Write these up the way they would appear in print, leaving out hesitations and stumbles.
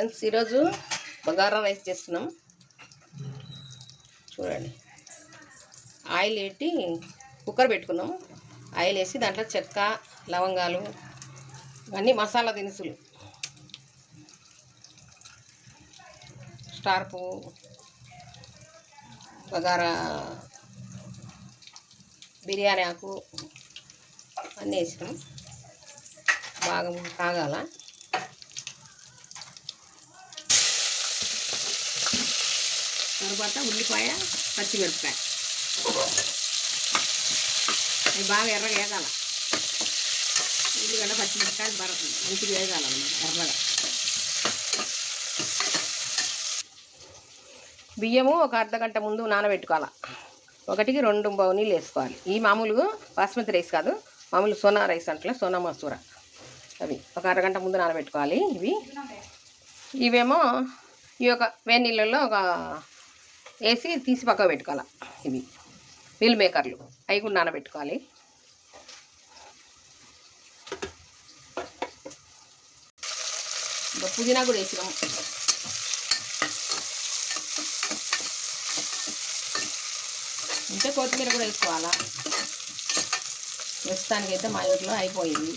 Friends, ఈరోజు bagara rice చేస్తున్నాం. చూడండి, ఆయిల్ పెట్టి కుక్కర్ పెట్టుకున్నాం. ఆయిల్ వేసి దాంట్లో చెక్క, లవంగాలు, అన్నీ మసాలా దినుసులు, స్టార్ పువ్వు, బగారా బిర్యానీ ఆకు అన్నీ వేసినాం. బాగా కాగాల. తర్వాత ఉల్లిపాయ, పచ్చిమిరపకాయ అవి బాగా ఎర్రగా వేగాల. ఉల్లిగడ్డ, పచ్చిమిరపకాయ మంచిగా వేగాలన్నమాట ఎర్రగా. బియ్యము ఒక అర్ధగంట ముందు నానబెట్టుకోవాలి. 1-2 బౌనీలు వేసుకోవాలి. ఈ మామూలుగా బాస్మతి రైస్ కాదు, మామూలు సోనా రైస్ అంటే సోనా మసూర. అవి ఒక అరగంట ముందు నానబెట్టుకోవాలి. ఇవేమో ఈ ఒక వేడి నీళ్ళల్లో ఒక వేసి తీసి పక్కకు పెట్టుకోవాలి. ఇవి మిల్ మేకర్లు, అవి కూడా నానబెట్టుకోవాలి. పుదీనా కూడా వేసినాం. ఇంకా కొత్తిమీర కూడా వేసుకోవాలా. ప్రస్తుతానికైతే మా ఇంట్లో అయిపోయింది.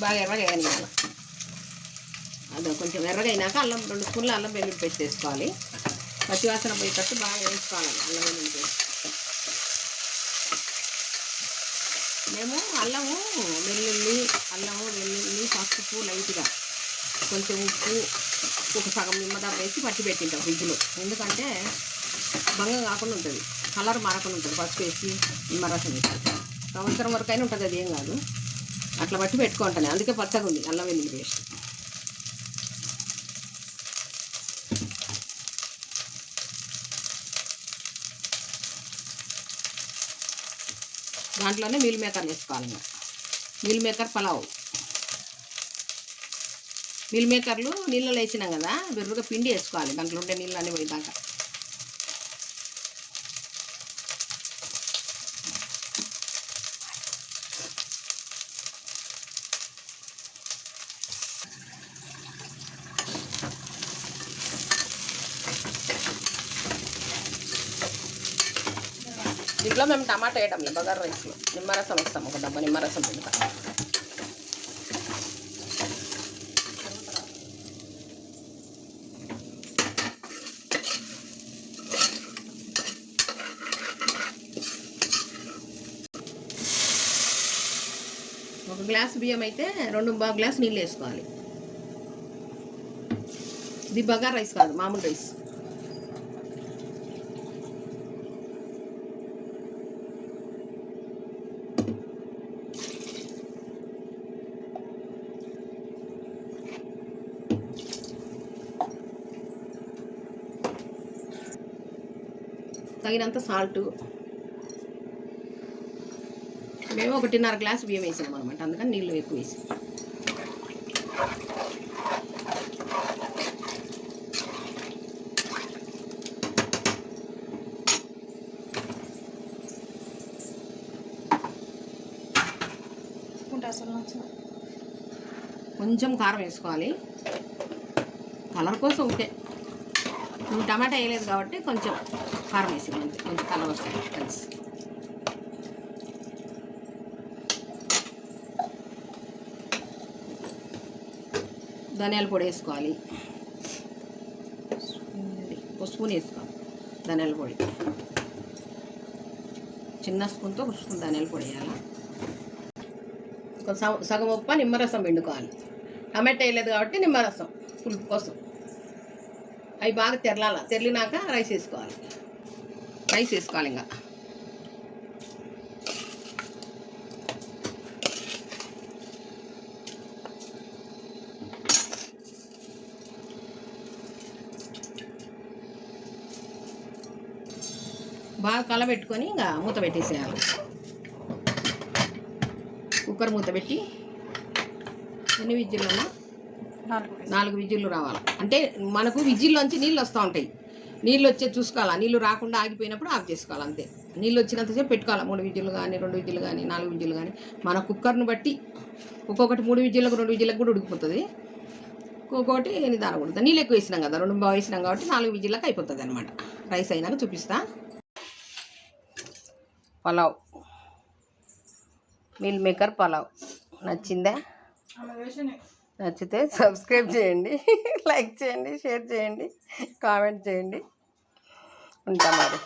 బాగా ఎర్రగా వేయనివ్వాలి. అది కొంచెం ఎర్రగా అయినాక 2 స్పూన్ల అల్లం వెల్లుల్లి పేస్ట్ వేసుకోవాలి. పచ్చివాసన పోయేటట్టు బాగా వేసుకోవాలి అల్లం వెల్లుల్లి పేస్ట్. మేము అల్లము వెల్లుల్లి పసుపు లైట్గా కొంచెం ఉప్పు, ఒక సగం నిమ్మదాపు వేసి పట్టి పెట్టింటాం ఫ్రిడ్జ్లో. ఎందుకంటే భంగం కాకుండా ఉంటుంది, కలర్ మారకుండా ఉంటుంది. పసుపు వేసి నిమ్మరసం వేసి సంవత్సరం వరకు అయినా ఉంటుంది, అది ఏం కాదు. అట్లా బట్టి పెట్టుకుంటాను, అందుకే పచ్చగా ఉంది అల్లం వెల్లుల్లి పేస్ట్. దాంట్లోనే మిల్ మేకర్ వేసుకోవాలి. Meal maker pulao. మిల్ మేకర్లు నీళ్ళలో వేసినాం కదా, బెర్రుగా పిండి వేసుకోవాలి. దాంట్లో ఉండే నీళ్ళు అన్నీ పోయేదాకా. దీంట్లో మేము టమాటా వేయటం లేదు. బగారా రైస్లో నిమ్మరసం వేస్తాము. ఒక డబ్బా నిమ్మరసం పిండుతాం. ఒక గ్లాసు బియ్యం అయితే 2 గ్లాసు నీళ్ళు వేసుకోవాలి. ఇది బగారా రైస్ కాదు, మామూలు రైస్. తగినంత సాల్టు. మేము 1.5 గ్లాసు బియ్యం వేసాము అనమాట, అందుకని నీళ్ళు ఎక్కువ వేసి. కొంచెం కారం వేసుకోవాలి, కలర్ కోసం. ఉంటే నువ్వు టమాటా వేయలేదు కాబట్టి కొంచెం కారం వేసి కొంచెం కలర్ వస్తుంది కలిసి. ధనియాల పొడి వేసుకోవాలి. ఒక స్పూన్ వేసుకోవాలి ధనియాల పొడి. చిన్న స్పూన్తో 1 స్పూన్ ధనియాల పొడి వేయాలి. సగం ఉప్పు నిమ్మరసం పిండుకోవాలి. టమాటా వేయలేదు కాబట్టి నిమ్మరసం పులుపు కోసం. అవి బాగా తెరలినాక రైస్ వేసుకోవాలి. ఇంకా బాగా కలబెట్టుకొని ఇంకా మూత పెట్టేసేయాలి. కుక్కర్ మూత పెట్టి ఎన్ని విజిల్లున్నా 4 విజిల్లు రావాలి. అంటే మనకు విజిల్లోంచి నీళ్ళు వస్తూ ఉంటాయి. నీళ్ళు వచ్చే చూసుకోవాలి. నీళ్ళు రాకుండా ఆగిపోయినప్పుడు ఆఫ్ చేసుకోవాలి, అంతే. నీళ్ళు వచ్చినంతసేపు పెట్టుకోవాలి. 3 విజిల్లు కానీ 2 విజిల్లు కానీ 4 విజిల్లు కానీ మన కుక్కర్ను బట్టి. ఒక్కొక్కటి 3 విజిల్లకు 2 విజిల్లకు కూడా ఉడికిపోతుంది. ఇంకొకటి నిదానం ఉడుతుంది. నీళ్ళు ఎక్కువ వేసినాం కదా, 2 బాగా వేసినాం కాబట్టి 4 విజిల్లకు అయిపోతుంది అనమాట. రైస్ అయినాక చూపిస్తా. పలావ్, మిల్ మేకర్ పలావ్ నచ్చిందా? నచ్చితే సబ్స్క్రైబ్ చేయండి, లైక్ చేయండి, షేర్ చేయండి, కామెంట్ చేయండి. ఉంటా మరి.